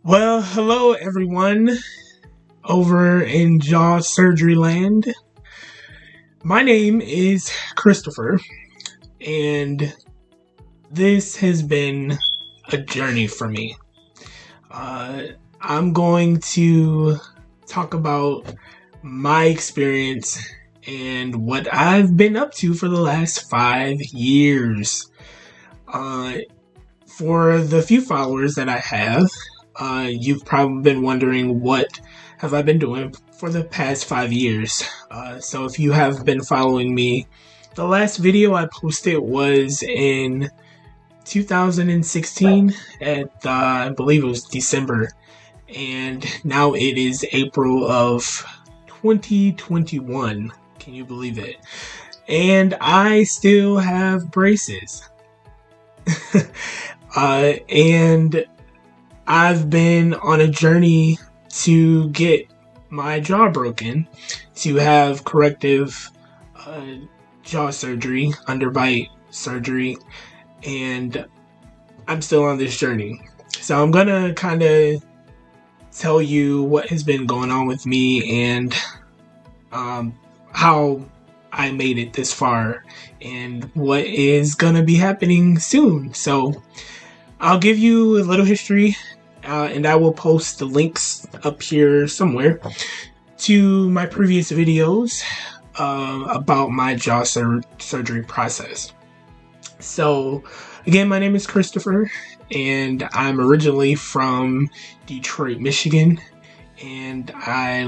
Well, hello everyone over in jaw surgery land. My name is Christopher, and this has been a journey for me. I'm going to talk about my experience and what I've been up to for the last 5 years. For the few followers that I have, you've probably been wondering what have I been doing for the past 5 years. So if you have been following me, the last video I posted was in 2016 at I believe it was December, and now it is April of 2021. Can you believe it? And I still have braces. And I've been on a journey to get my jaw broken, to have corrective jaw surgery, underbite surgery, and I'm still on this journey. So I'm gonna kind of tell you what has been going on with me and how I made it this far and what is gonna be happening soon. So I'll give you a little history, and I will post the links up here somewhere to my previous videos about my jaw surgery process. So again, my name is Christopher, and I'm originally from Detroit, Michigan, and I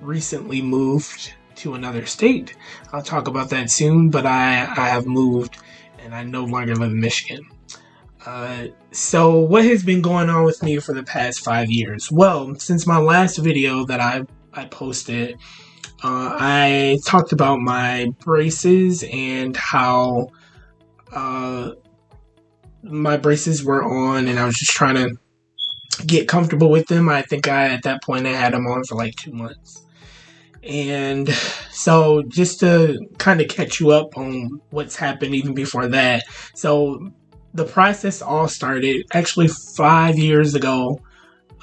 recently moved to another state. I'll talk about that soon, but I have moved and I no longer live in Michigan. So what has been going on with me for the past 5 years? Well, since my last video that I posted, I talked about my braces and how my braces were on, and I was just trying to get comfortable with them. I think at that point I had them on for like 2 months. And so just to kind of catch you up on what's happened even before that. So the process all started actually 5 years ago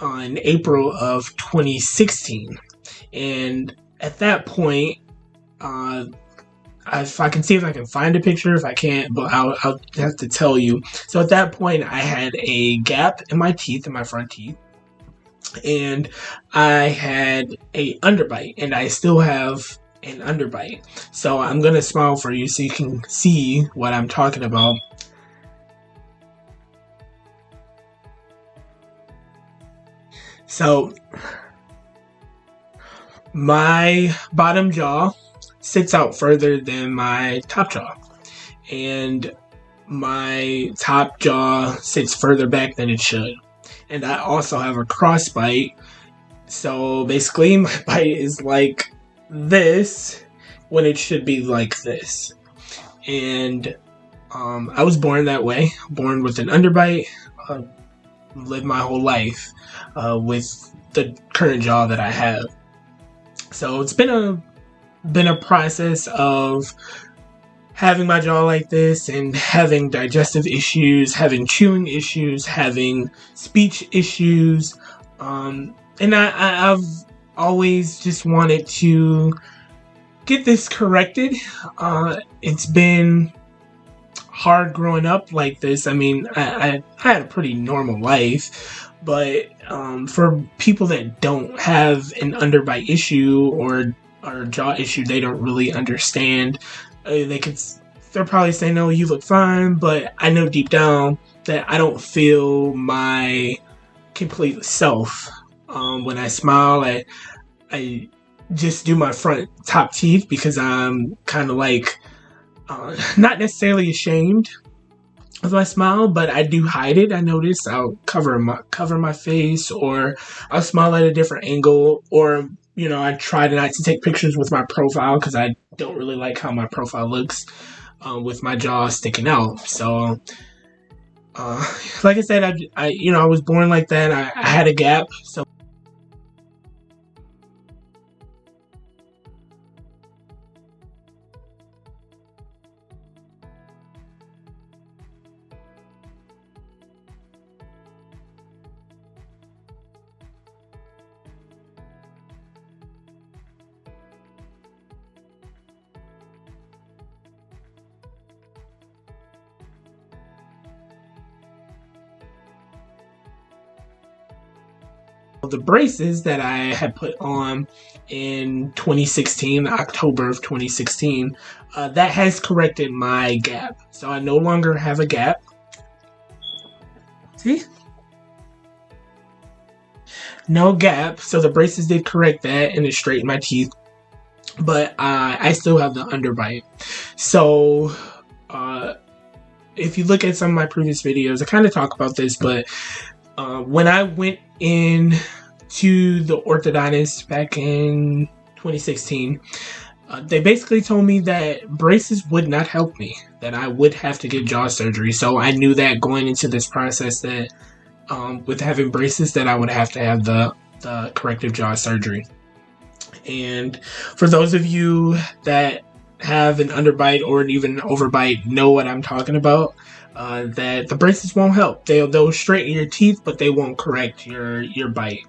in April of 2016. And at that point, if I can see if I can find a picture, if I can't, but I'll have to tell you. So at that point, I had a gap in my teeth, in my front teeth, and I had a underbite, and I still have an underbite. So I'm gonna smile for you so you can see what I'm talking about. So my bottom jaw sits out further than my top jaw, and my top jaw sits further back than it should. And I also have a crossbite, so basically my bite is like this when it should be like this. And I was born that way, born with an underbite, lived my whole life with the current jaw that I have. So it's been a process of having my jaw like this and having digestive issues, having chewing issues, having speech issues, and I've always just wanted to get this corrected. It's been hard growing up like this. I mean, I had a pretty normal life, but for people that don't have an underbite issue or jaw issue, they don't really understand. They're probably saying, "No, you look fine," but I know deep down that I don't feel my complete self. When I smile, I just do my front top teeth because I'm kind of like not necessarily ashamed of my smile, but I do hide it. I notice I'll cover my face, or I'll smile at a different angle, or I try not to take pictures with my profile because I don't really like how my profile looks with my jaw sticking out. So like I said, I was born like that. I had a gap, so the braces that I had put on in 2016, October of 2016, that has corrected my gap. So I no longer have a gap. See? No gap. So the braces did correct that, and it straightened my teeth. But I still have the underbite. So if you look at some of my previous videos, I kind of talk about this, but when I went in to the orthodontist back in 2016, they basically told me that braces would not help me, that I would have to get jaw surgery. So I knew that going into this process that with having braces that I would have to have the corrective jaw surgery. And for those of you that have an underbite or even an overbite know what I'm talking about, that the braces won't help. They'll straighten your teeth, but they won't correct your bite.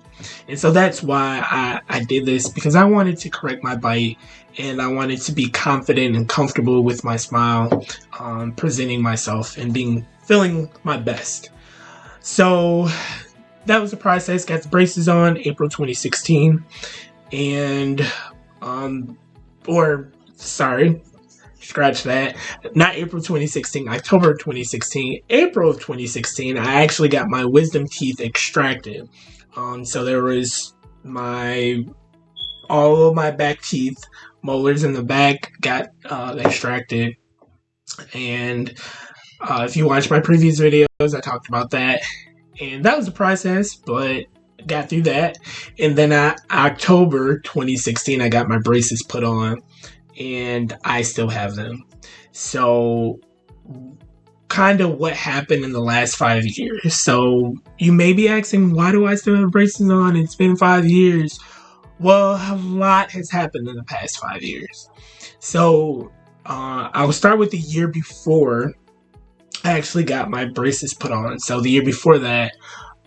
And so that's why I did this, because I wanted to correct my bite, and I wanted to be confident and comfortable with my smile, presenting myself and feeling my best. So that was the process. Got the braces on April 2016, and scratch that. Not April 2016, October 2016. April of 2016, I actually got my wisdom teeth extracted. So there was all of my back teeth, molars in the back, got extracted. And if you watch my previous videos, I talked about that. And that was a process, but got through that. And then October 2016, I got my braces put on, and I still have them. So kind of what happened in the last 5 years. So you may be asking, why do I still have braces on? It's been 5 years. Well, a lot has happened in the past 5 years. So I will start with the year before I actually got my braces put on. So the year before that,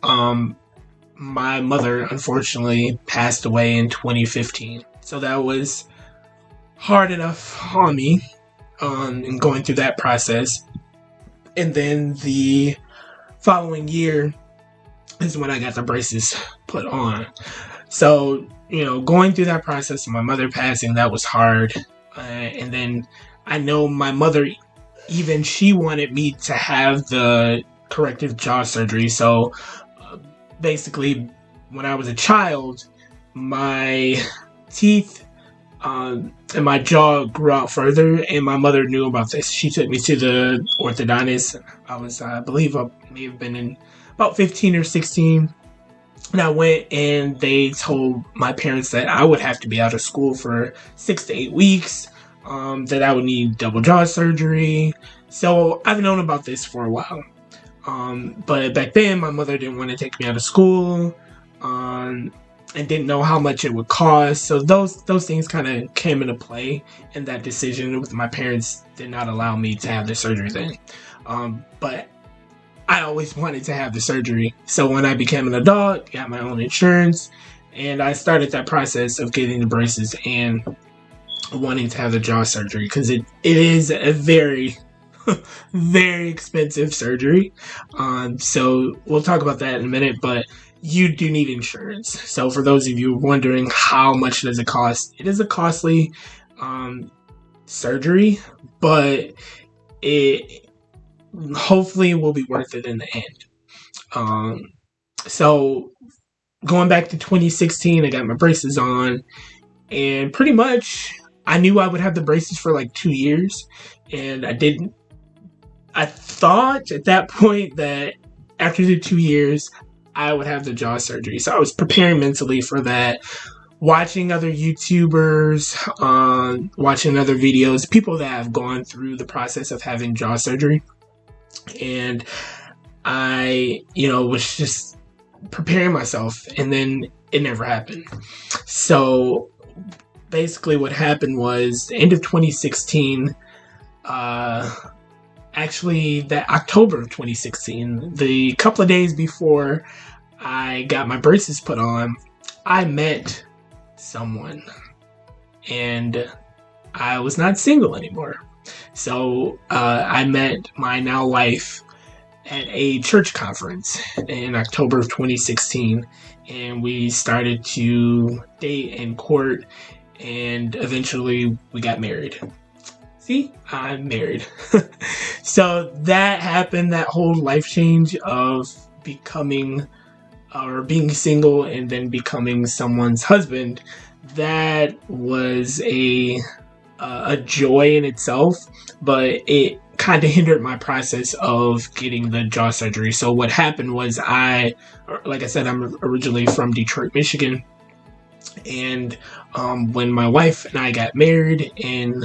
my mother unfortunately passed away in 2015. So that was hard enough on me in going through that process. And then the following year is when I got the braces put on. So, going through that process of my mother passing, that was hard. And then I know my mother, even she wanted me to have the corrective jaw surgery. So basically, when I was a child, my teeth and my jaw grew out further, and my mother knew about this. She took me to the orthodontist. I believe I may have been in about 15 or 16. And I went, and they told my parents that I would have to be out of school for 6 to 8 weeks, that I would need double jaw surgery. So I've known about this for a while. But back then, my mother didn't want to take me out of school, and didn't know how much it would cost. So those things kind of came into play in that decision. My parents did not allow me to have the surgery then. But I always wanted to have the surgery. So when I became an adult, got my own insurance, and I started that process of getting the braces and wanting to have the jaw surgery, because it is a very very expensive surgery. So we'll talk about that in a minute, but you do need insurance. So for those of you wondering how much does it cost, it is a costly surgery, but it hopefully will be worth it in the end. So going back to 2016, I got my braces on, and pretty much I knew I would have the braces for like 2 years, and I didn't. I thought at that point that after the 2 years, I would have the jaw surgery. So I was preparing mentally for that, watching other YouTubers, watching other videos, people that have gone through the process of having jaw surgery. And I, was just preparing myself, and then it never happened. So basically what happened was the end of 2016, actually that October of 2016, the couple of days before I got my braces put on, I met someone, and I was not single anymore. So I met my now wife, at a church conference in October of 2016, and we started to date and court, and eventually we got married. See, I'm married. So that happened, that whole life change of becoming or being single and then becoming someone's husband. That was a joy in itself, but it kind of hindered my process of getting the jaw surgery. So what happened was like I said, I'm originally from Detroit, Michigan. And when my wife and I got married in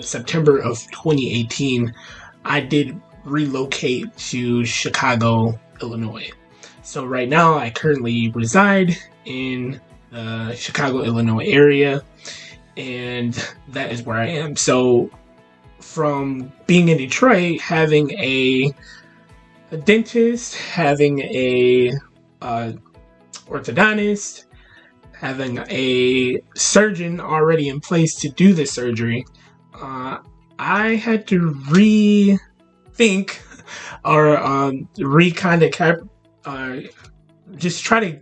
September of 2018, I did relocate to Chicago, Illinois. So right now I currently reside in the Chicago, Illinois area, and that is where I am. So from being in Detroit, having a dentist, having a orthodontist, having a surgeon already in place to do the surgery, I had to rethink or just try to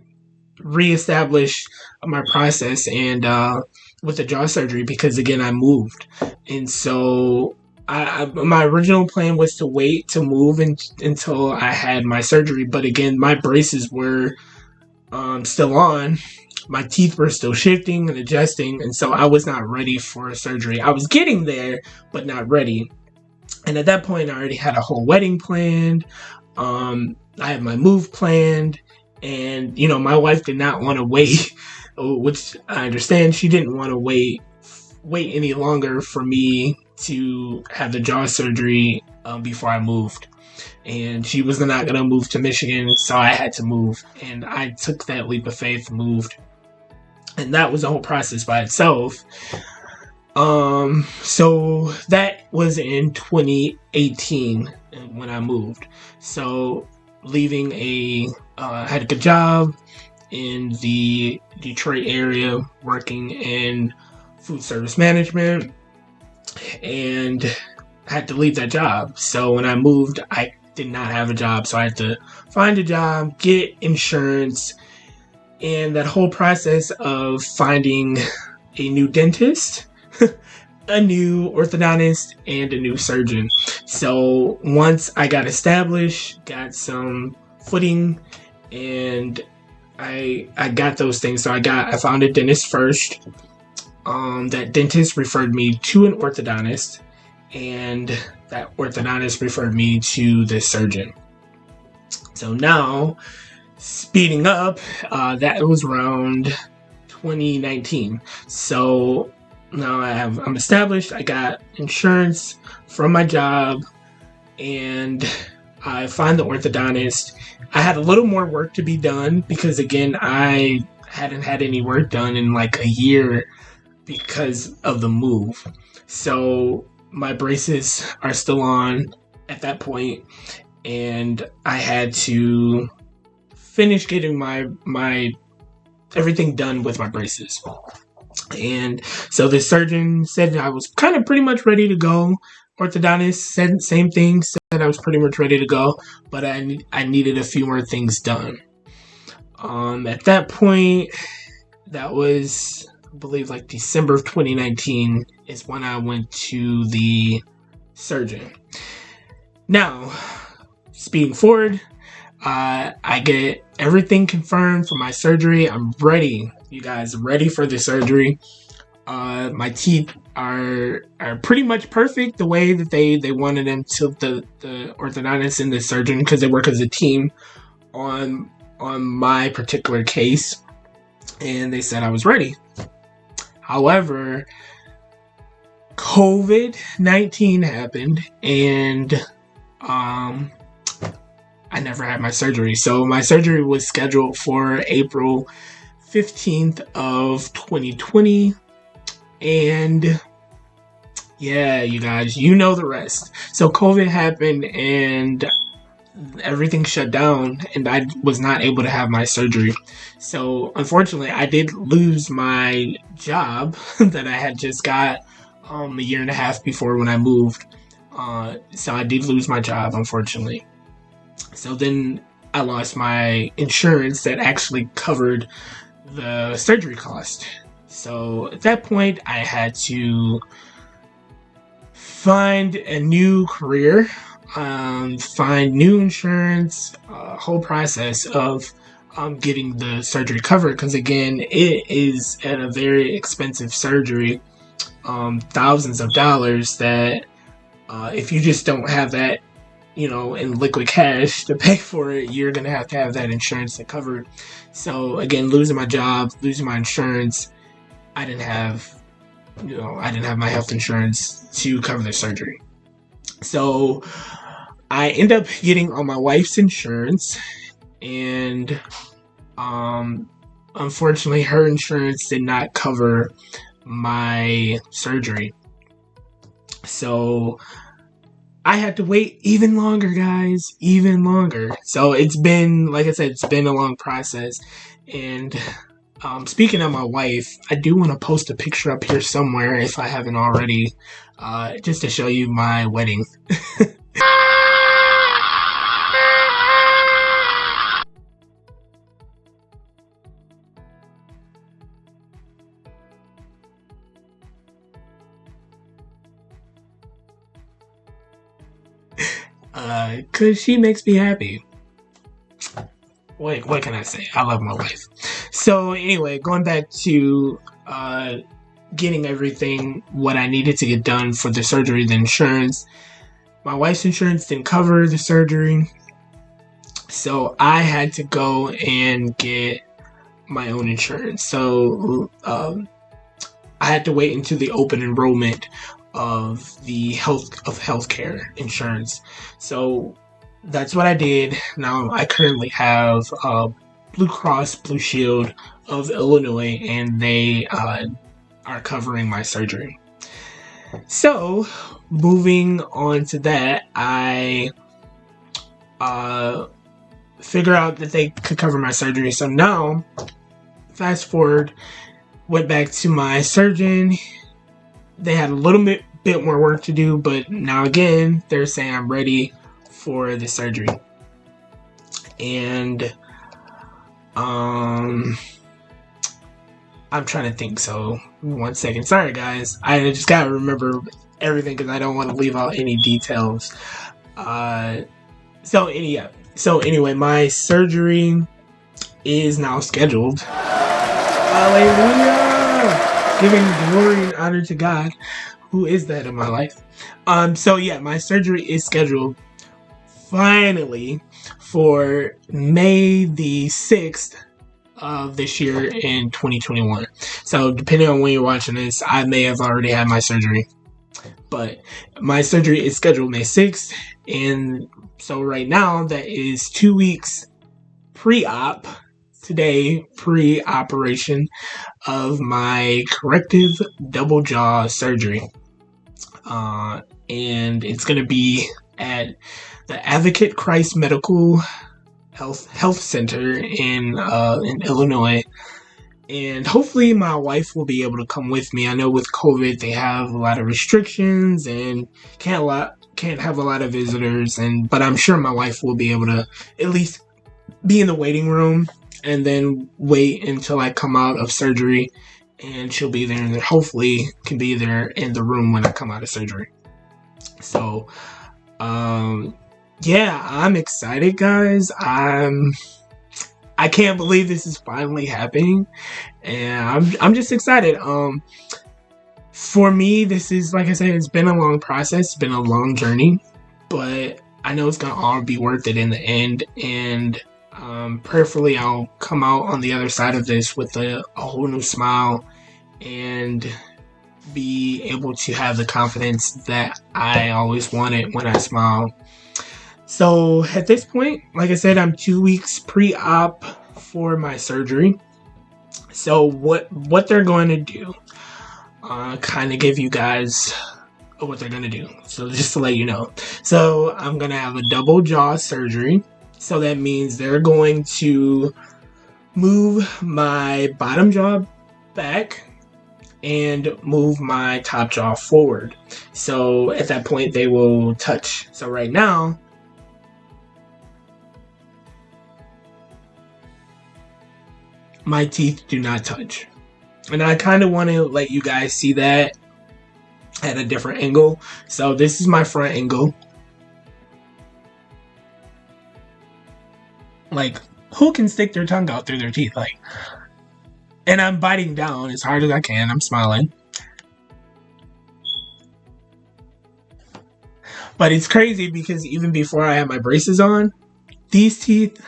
reestablish my process and with the jaw surgery, because again I moved, and so my original plan was to wait to move until I had my surgery, but again my braces were still on, my teeth were still shifting and adjusting, and so I was not ready for surgery. I was getting there, but not ready. And at that point, I already had a whole wedding planned. I had my move planned, and my wife did not want to wait, which I understand. She didn't want to wait any longer for me to have the jaw surgery before I moved. And she was not going to move to Michigan, so I had to move. And I took that leap of faith, moved. And that was a whole process by itself. So that was in 2018 when I moved. So leaving I had a good job in the Detroit area, working in food service management, and I had to leave that job. So when I moved, I did not have a job, so I had to find a job, get insurance, and that whole process of finding a new dentist, a new orthodontist, and a new surgeon. So once I got established, got some footing, and I got those things. So I found a dentist first. That dentist referred me to an orthodontist, and that orthodontist referred me to the surgeon. So now, speeding up, that was around 2019. So now I'm established. I got insurance from my job, and I find the orthodontist. I had a little more work to be done because, again, I hadn't had any work done in like a year because of the move. So my braces are still on at that point, and I had to finish getting my everything done with my braces. And so the surgeon said I was kind of pretty much ready to go. Orthodontist said the same thing, said I was pretty much ready to go, but I needed a few more things done. At that point, that was, I believe, like December of 2019 is when I went to the surgeon. Now, speeding forward, I get everything confirmed for my surgery. I'm ready, you guys, ready for the surgery. My teeth are pretty much perfect the way that they wanted them to, the orthodontist and the surgeon, because they work as a team on my particular case, and they said I was ready. However, COVID-19 happened, and I never had my surgery. So my surgery was scheduled for April 15th of 2020. And yeah, you guys, you know the rest. So COVID happened and everything shut down, and I was not able to have my surgery. So unfortunately, I did lose my job that I had just got a year and a half before when I moved. So I did lose my job, unfortunately. So then I lost my insurance that actually covered the surgery cost. So at that point, I had to find a new career, find new insurance, whole process of getting the surgery covered. Because again, it is at a very expensive surgery, thousands of dollars that if you just don't have that, in liquid cash to pay for it, you're going to have that insurance to cover it. So again, losing my job, losing my insurance, I didn't have my health insurance to cover the surgery. So I end up getting on my wife's insurance, and unfortunately her insurance did not cover my surgery. So I had to wait even longer, guys, even longer. So it's been, like I said, it's been a long process. And speaking of my wife, I do want to post a picture up here somewhere if I haven't already, just to show you my wedding. Cause she makes me happy. What can I say? I love my wife. So anyway, going back to getting everything what I needed to get done for the surgery, the insurance. My wife's insurance didn't cover the surgery, so I had to go and get my own insurance. So I had to wait until the open enrollment of the healthcare insurance. So that's what I did. Now I currently have Blue Cross Blue Shield of Illinois, and they are covering my surgery. So moving on to that, I figure out that they could cover my surgery. So now, fast forward, went back to my surgeon. They had a little bit more work to do, but now again, they're saying I'm ready for the surgery. And I'm trying to think. So 1 second. Sorry, guys. I just gotta remember everything because I don't want to leave out any details. So anyway, my surgery is now scheduled. Hallelujah! Giving glory and honor to God, who is that in my life. So yeah, my surgery is scheduled finally for May the 6th of this year in 2021. So depending on when you're watching this, I may have already had my surgery. But my surgery is scheduled May 6th. And so right now, that is 2 weeks pre-op. Today, pre-operation of my corrective double jaw surgery. And it's going to be at the Advocate Christ Medical Health Center in Illinois. And hopefully my wife will be able to come with me. I know with COVID they have a lot of restrictions and can't have a lot of visitors, but I'm sure my wife will be able to at least be in the waiting room and then wait until I come out of surgery, and she'll be there, and hopefully can be there in the room when I come out of surgery. So yeah, I'm excited, guys. I can't believe this is finally happening, and I'm just excited. For me, this is, like I said, it's been a long process, it's been a long journey, but I know it's gonna all be worth it in the end. And prayerfully, I'll come out on the other side of this with a whole new smile and be able to have the confidence that I always wanted when I smile. So at this point, like I said, I'm 2 weeks pre-op for my surgery. So what they're going to do, kind of give you guys what they're going to do. So just to let you know. So I'm going to have a double jaw surgery. So that means they're going to move my bottom jaw back and move my top jaw forward. So at that point, they will touch. So right now, my teeth do not touch. And I kind of want to let you guys see that at a different angle. So this is my front angle. Like, who can stick their tongue out through their teeth? Like, and I'm biting down as hard as I can. I'm smiling. But it's crazy because even before I had my braces on, these teeth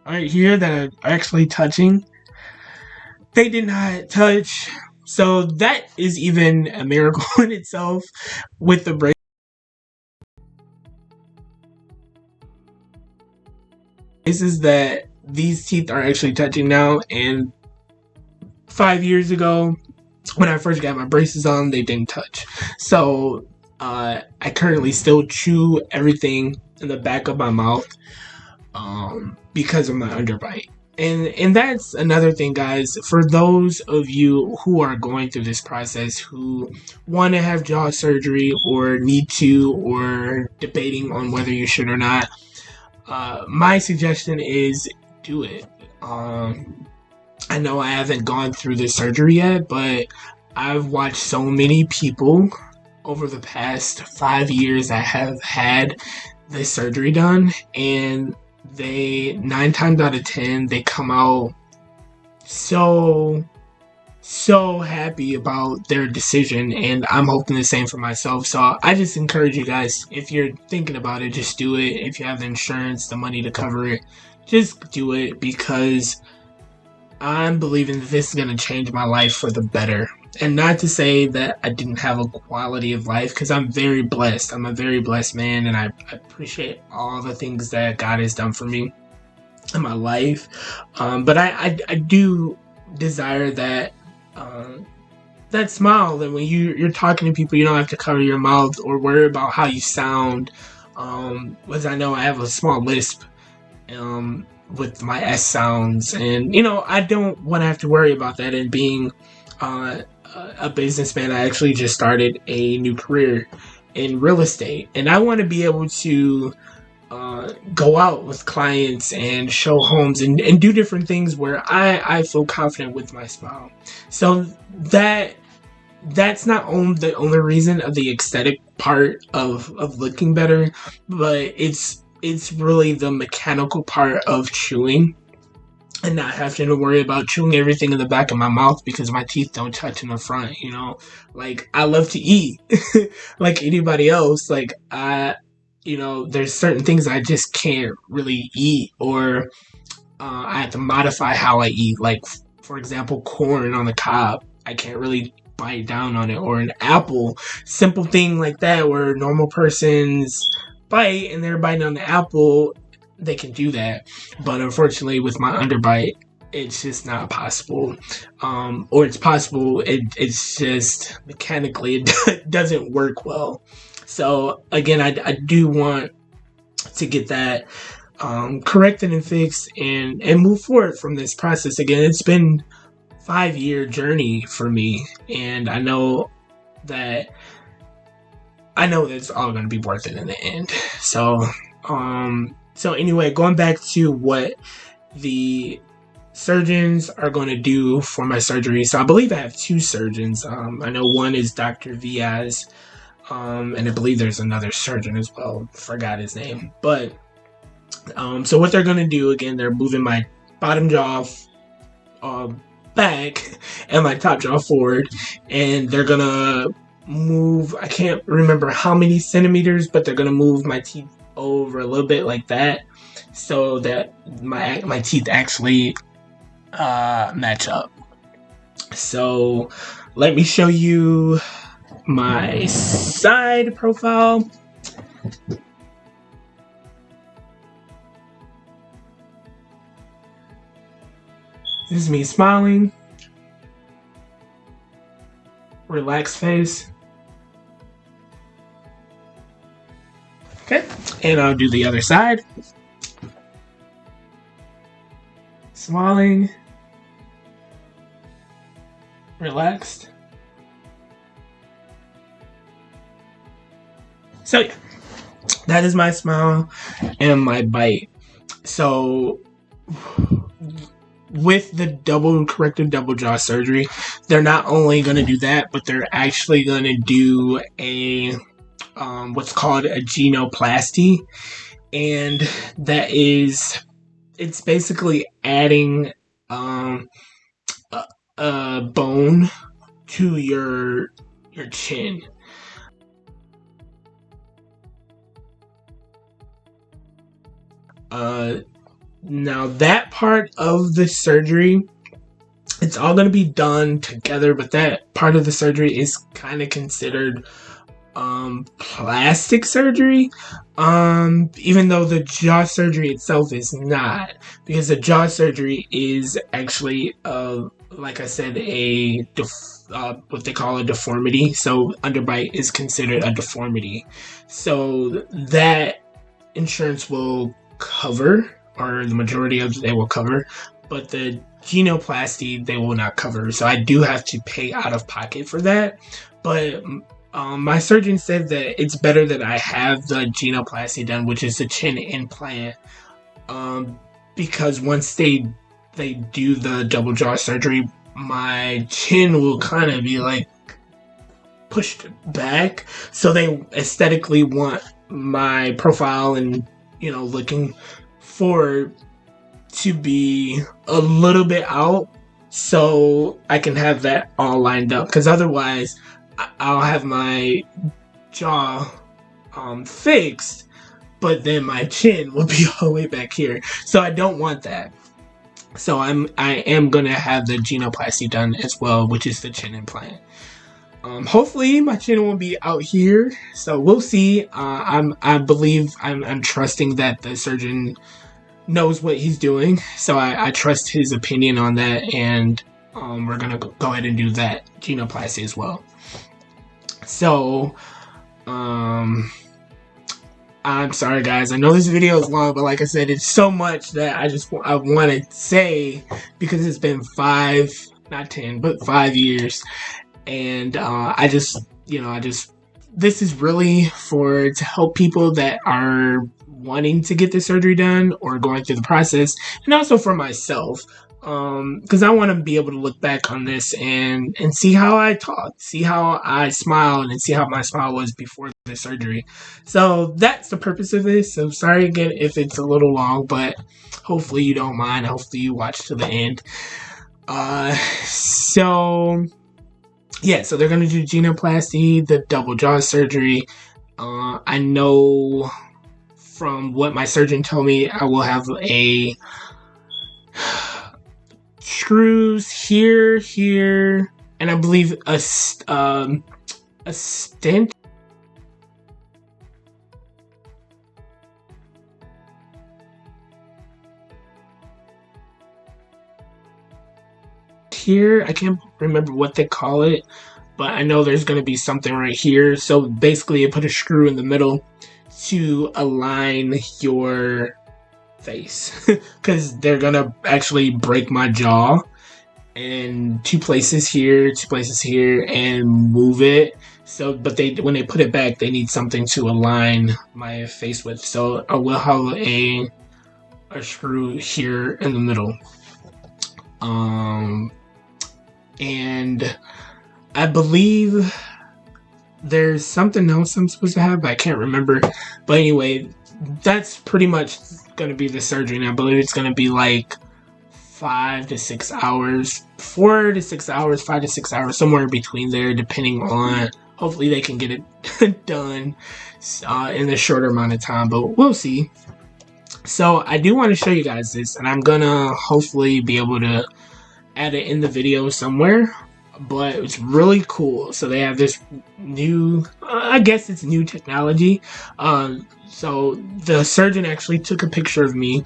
right here that are actually touching, they did not touch. So that is even a miracle in itself with the braces, that these teeth are actually touching now. And 5 years ago, when I first got my braces on, they didn't touch. So I currently still chew everything in the back of my mouth because of my underbite. And that's another thing, guys. For those of you who are going through this process, who want to have jaw surgery or need to, or debating on whether you should or not, my suggestion is do it. I know I haven't gone through this surgery yet, but I've watched so many people over the past 5 years that have had this surgery done, and they 9 times out of 10 they come out so happy about their decision, and I'm hoping the same for myself. So I just encourage you guys, if you're thinking about it, just do it. If you have the insurance, the money to cover it, just do it, because I'm believing that this is going to change my life for the better. And not to say that I didn't have a quality of life, because I'm very blessed. I'm a very blessed man, and I appreciate all the things that God has done for me in my life. But I do desire that that smile, that when you're talking to people, you don't have to cover your mouth or worry about how you sound. Because I know I have a small lisp with my S sounds, and I don't want to have to worry about that. And being a businessman, I actually just started a new career in real estate, and I want to be able to go out with clients and show homes and do different things where I feel confident with my smile. So that's not the only reason of the aesthetic part of looking better, but it's really the mechanical part of chewing and not having to worry about chewing everything in the back of my mouth because my teeth don't touch in the front. Like, I love to eat like anybody else. Like, there's certain things I just can't really eat, or I have to modify how I eat. Like, for example, corn on the cob, I can't really bite down on it, or an apple, simple thing like that, where normal persons bite and they're biting on the apple, they can do that. But unfortunately, with my underbite, it's just not possible. Or it's possible, it's just mechanically it doesn't work well. So again, I do want to get that corrected and fixed and move forward from this process. Again, it's been a 5-year journey for me, and I know that it's all going to be worth it in the end. So anyway, going back to what the surgeons are going to do for my surgery. So I believe I have 2 surgeons. I know one is Dr. Viaz, and I believe there's another surgeon as well. Forgot his name. But so what they're going to do, again, they're moving my bottom jaw back and my top jaw forward, and they're going to move, I can't remember how many centimeters, but they're going to move my teeth over a little bit like that, so that my teeth actually match up. So let me show you my side profile. This is me smiling, relaxed face. Okay, and I'll do the other side. Smiling, relaxed. So yeah, that is my smile and my bite. So with the corrective double jaw surgery, they're not only going to do that, but they're actually going to do a what's called a genoplasty, and that is, it's basically adding a bone to your chin. Now that part of the surgery, it's all going to be done together, but that part of the surgery is kind of considered plastic surgery, even though the jaw surgery itself is not, because the jaw surgery is actually like I said, what they call a deformity. So underbite is considered a deformity, so that insurance will cover, or the majority of it will cover, but the genoplasty they will not cover. So I do have to pay out of pocket for that, but my surgeon said that it's better that I have the genoplasty done, which is the chin implant, because once they do the double jaw surgery, my chin will kind of be like pushed back, so they aesthetically want my profile and looking forward to be a little bit out, so I can have that all lined up, because otherwise I'll have my jaw fixed, but then my chin will be all the way back here, so I don't want that. So I am gonna have the genoplasty done as well, which is the chin implant. Hopefully my chin won't be out here, so we'll see. I'm trusting that the surgeon knows what he's doing, so I trust his opinion on that, and we're gonna go ahead and do that genoplasty as well. So I'm sorry guys, I know this video is long, but like I said, it's so much that I want to say, because it's been 5 years, and this is really to help people that are wanting to get the surgery done or going through the process, and also for myself, because I want to be able to look back on this and see how I talked, see how I smiled, and see how my smile was before the surgery. So that's the purpose of this. So sorry again if it's a little long, but hopefully you don't mind. Hopefully you watch to the end. So yeah, so they're gonna do genoplasty, the double jaw surgery. I know from what my surgeon told me, I will have a screws here, and I believe a stent here. I can't remember what they call it, but I know there's going to be something right here. So basically, I put a screw in the middle to align your face, because they're gonna actually break my jaw in 2 places here, 2 places here, and move it. So, but when they put it back, they need something to align my face with. So I will have a screw here in the middle. And I believe there's something else I'm supposed to have, but I can't remember. But anyway, that's pretty much going to be the surgery, and I believe it's going to be like 5 to 6 hours, 4 to 6 hours, 5 to 6 hours, somewhere in between there, depending on, hopefully they can get it done in a shorter amount of time, but we'll see. So I do want to show you guys this, and I'm going to hopefully be able to add it in the video somewhere, but it's really cool. So they have this new, I guess it's new technology. So the surgeon actually took a picture of me,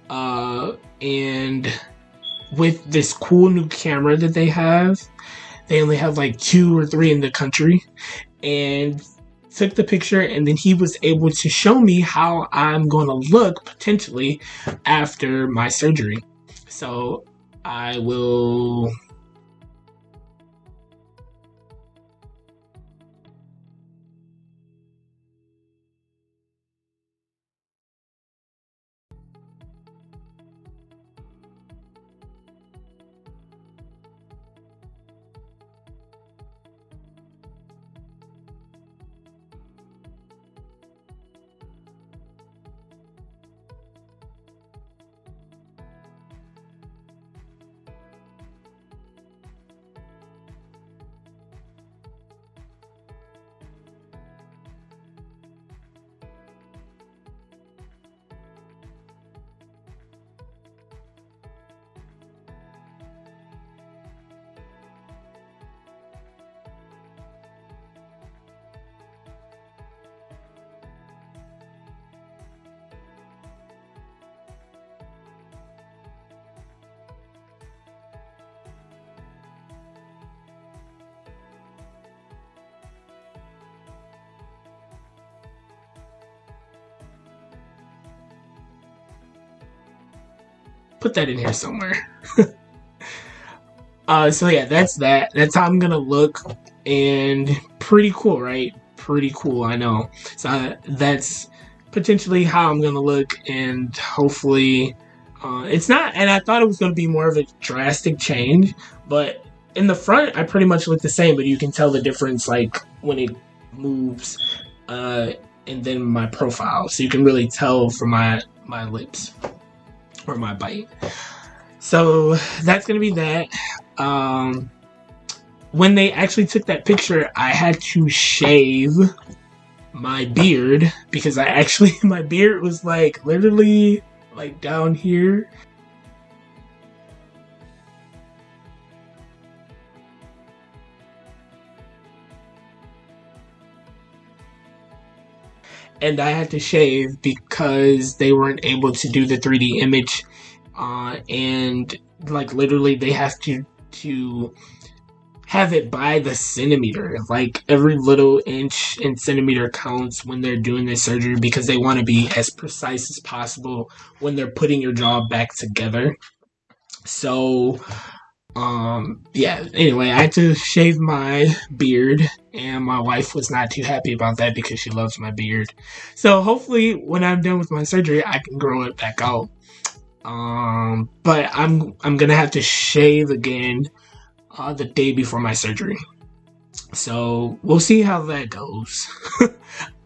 and with this cool new camera that they only have like 2 or 3 in the country, and took the picture, and then he was able to show me how I'm going to look potentially after my surgery. So I will put that in here somewhere. So yeah, that's that. That's how I'm gonna look, and pretty cool, right? Pretty cool, I know. So that's potentially how I'm gonna look, and hopefully, it's not. And I thought it was gonna be more of a drastic change, but in the front, I pretty much look the same. But you can tell the difference, like when it moves, and then my profile, so you can really tell from my lips or my bite. So that's gonna be that. When they actually took that picture, I had to shave my beard because my beard was like literally like down here. And I had to shave because they weren't able to do the 3D image, and like literally they have to have it by the centimeter. Like every little inch and centimeter counts when they're doing this surgery because they want to be as precise as possible when they're putting your jaw back together. So yeah, anyway, I had to shave my beard, and my wife was not too happy about that because she loves my beard. So hopefully when I'm done with my surgery, I can grow it back out. But I'm gonna have to shave again the day before my surgery. So we'll see how that goes.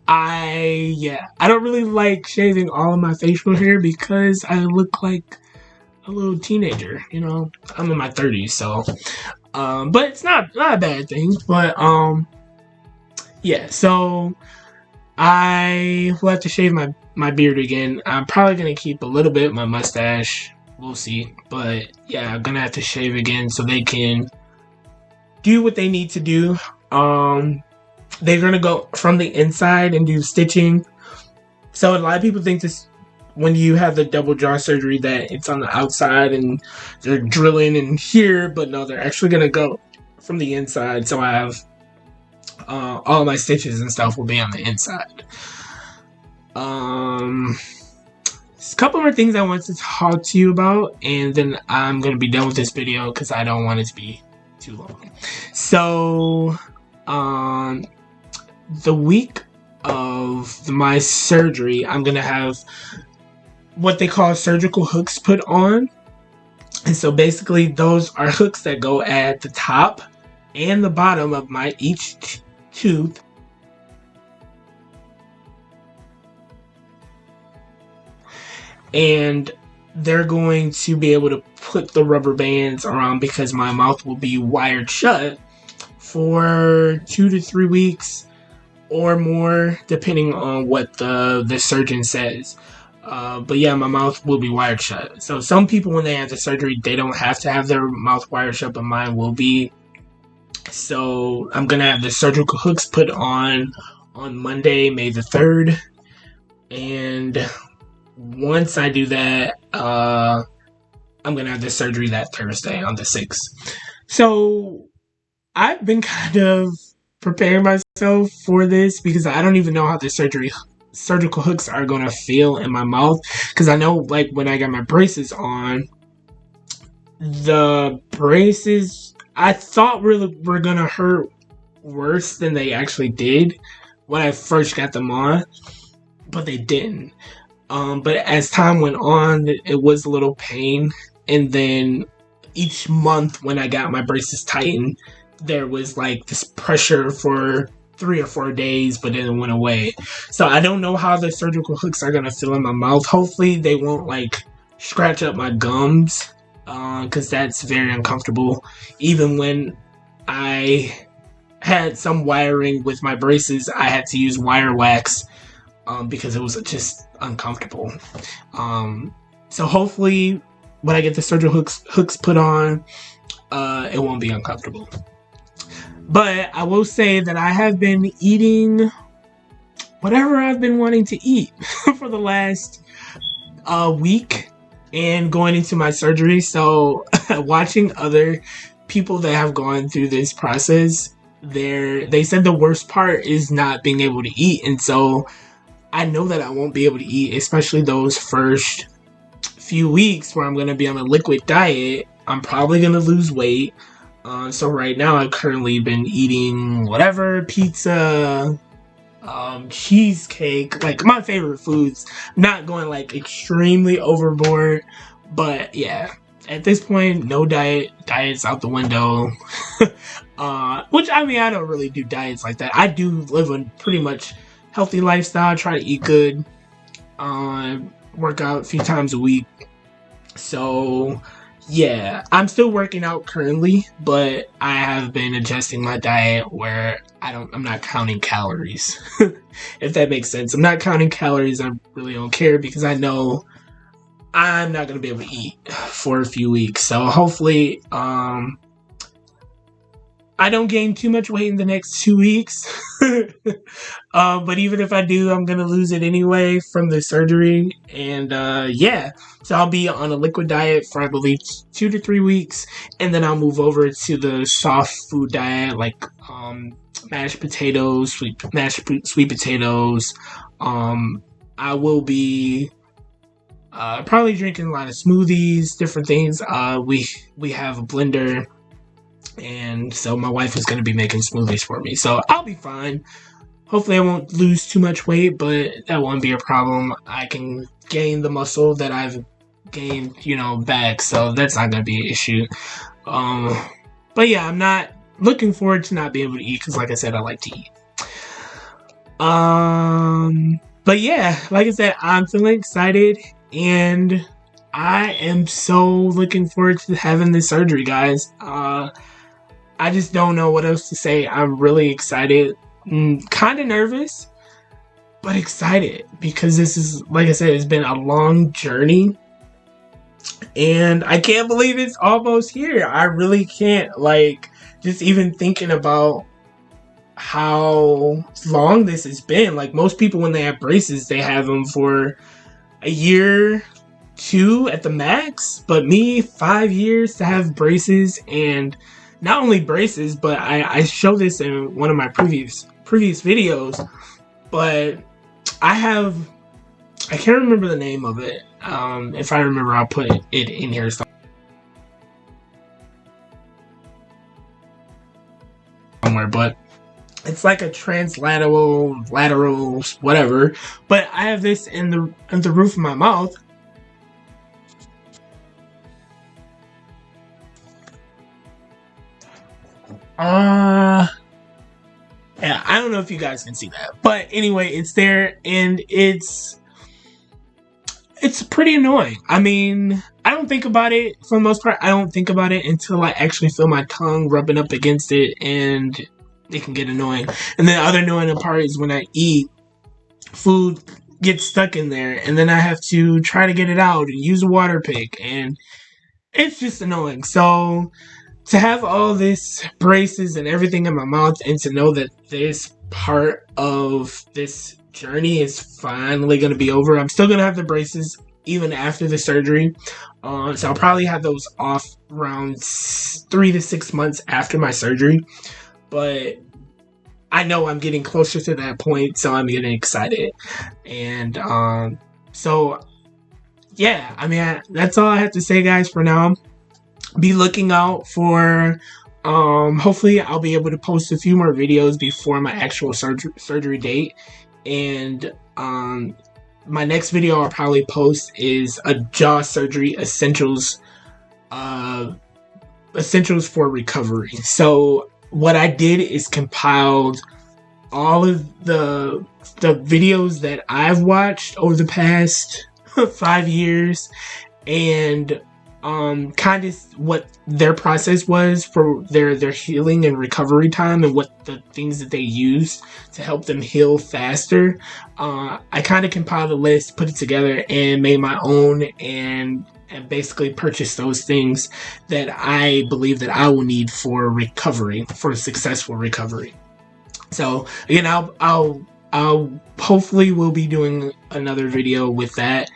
I don't really like shaving all of my facial hair because I look like a little teenager, you know. I'm in my 30s, so but it's not a bad thing. But yeah, so I will have to shave my beard again. I'm probably gonna keep a little bit of my mustache. We'll see. But yeah, I'm gonna have to shave again so they can do what they need to do. They're gonna go from the inside and do stitching. So a lot of people think this, when you have the double jaw surgery, that it's on the outside and they're drilling in here, but no, they're actually gonna go from the inside. So I have all my stitches and stuff will be on the inside. There's a couple more things I want to talk to you about, and then I'm gonna be done with this video because I don't want it to be too long. So the week of my surgery, I'm gonna have what they call surgical hooks put on. And so basically those are hooks that go at the top and the bottom of each tooth. And they're going to be able to put the rubber bands around because my mouth will be wired shut for 2 to 3 weeks or more, depending on what the surgeon says. But yeah, my mouth will be wired shut. So some people, when they have the surgery, they don't have to have their mouth wired shut, but mine will be. So I'm gonna have the surgical hooks put on Monday, May the 3rd. And once I do that, I'm gonna have the surgery that Thursday on the 6th. So I've been kind of preparing myself for this because I don't even know how the surgical hooks are gonna feel in my mouth. Because I know, like, when I got my braces on, the braces I thought were gonna hurt worse than they actually did when I first got them on, but they didn't. But as time went on, it was a little pain, and then each month when I got my braces tightened, there was like this pressure for 3 or 4 days, but then it went away. So I don't know how the surgical hooks are gonna feel in my mouth. Hopefully they won't like scratch up my gums, because that's very uncomfortable. Even when I had some wiring with my braces, I had to use wire wax because it was just uncomfortable. So hopefully when I get the surgical hooks put on, it won't be uncomfortable. But I will say that I have been eating whatever I've been wanting to eat for the last week and going into my surgery. So watching other people that have gone through this process, they said the worst part is not being able to eat. And so I know that I won't be able to eat, especially those first few weeks where I'm going to be on a liquid diet, I'm probably going to lose weight. So right now I've currently been eating whatever, pizza, cheesecake, like my favorite foods. Not going like extremely overboard, but yeah, at this point, no diet's out the window. Which, I mean, I don't really do diets like that. I do live a pretty much healthy lifestyle, try to eat good, work out a few times a week. So yeah, I'm still working out currently, but I have been adjusting my diet where I'm not counting calories. If that makes sense. I'm not counting calories. I really don't care because I know I'm not going to be able to eat for a few weeks. So hopefully, I don't gain too much weight in the next 2 weeks. But even if I do, I'm going to lose it anyway from the surgery. And yeah, so I'll be on a liquid diet for, I believe, 2 to 3 weeks. And then I'll move over to the soft food diet, like mashed potatoes, sweet potatoes. I will be probably drinking a lot of smoothies, different things. We have a blender, and so my wife is going to be making smoothies for me. So I'll be fine. Hopefully I won't lose too much weight, but that won't be a problem. I can gain the muscle that I've gained, back. So that's not going to be an issue. But yeah, I'm not looking forward to not being able to eat because, like I said, I like to eat. But yeah, like I said, I'm feeling excited, and I am so looking forward to having this surgery, guys. I just don't know what else to say. I'm really excited, kind of nervous, but excited because this is, like I said, it's been a long journey, and I can't believe it's almost here. I really can't, like, just even thinking about how long this has been. Like, most people, when they have braces, they have them for a year, 2 at the max, but me, 5 years to have braces. And not only braces, but I show this in one of my previous videos, but I can't remember the name of it. If I remember, I'll put it in here somewhere, but it's like a lateral, whatever. But I have this in the roof of my mouth. Yeah, I don't know if you guys can see that, but anyway, it's there, and it's pretty annoying. I mean, I don't think about it, for the most part. I don't think about it until I actually feel my tongue rubbing up against it, and it can get annoying. And the other annoying part is when I eat, food gets stuck in there, and then I have to try to get it out and use a water pick, and it's just annoying. So to have all this braces and everything in my mouth, and to know that this part of this journey is finally going to be over. I'm still going to have the braces even after the surgery. So I'll probably have those off around 3 to 6 months after my surgery. But I know I'm getting closer to that point, so I'm getting excited. And so, yeah, I mean, that's all I have to say, guys, for now. Be looking out for, hopefully I'll be able to post a few more videos before my actual surgery date. And my next video I'll probably post is a jaw surgery essentials for recovery. So what I did is compiled all of the videos that I've watched over the past 5 years, and kind of what their process was for their healing and recovery time, and what the things that they use to help them heal faster. I kind of compiled a list, put it together, and made my own, and basically purchased those things that I believe that I will need for recovery, for successful recovery. So again, I'll hopefully will be doing another video with that.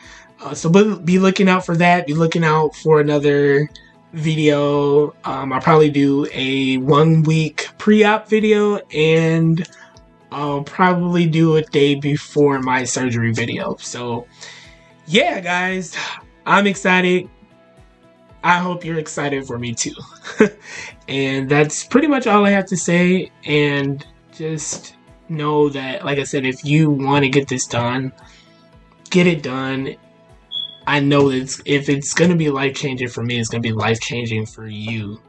So be looking out for that. Be looking out for another video. I'll probably do a 1 week pre-op video, and I'll probably do a day before my surgery video. So yeah, guys, I'm excited. I hope you're excited for me too. And that's pretty much all I have to say. And just know that, like I said, if you want to get this done, get it done. I know that if it's going to be life-changing for me, it's going to be life-changing for you.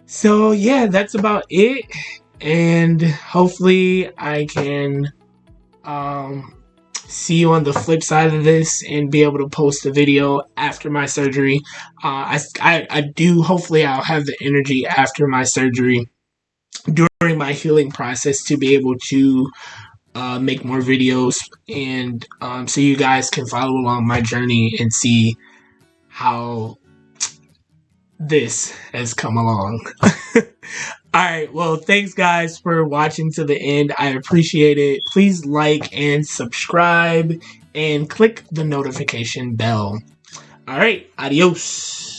So, yeah, that's about it. And hopefully I can see you on the flip side of this and be able to post a video after my surgery. Hopefully I'll have the energy after my surgery during my healing process to be able to make more videos, and so you guys can follow along my journey and see how this has come along. Alright, well, thanks guys for watching to the end. I appreciate it. Please like and subscribe and click the notification bell. Alright, adios.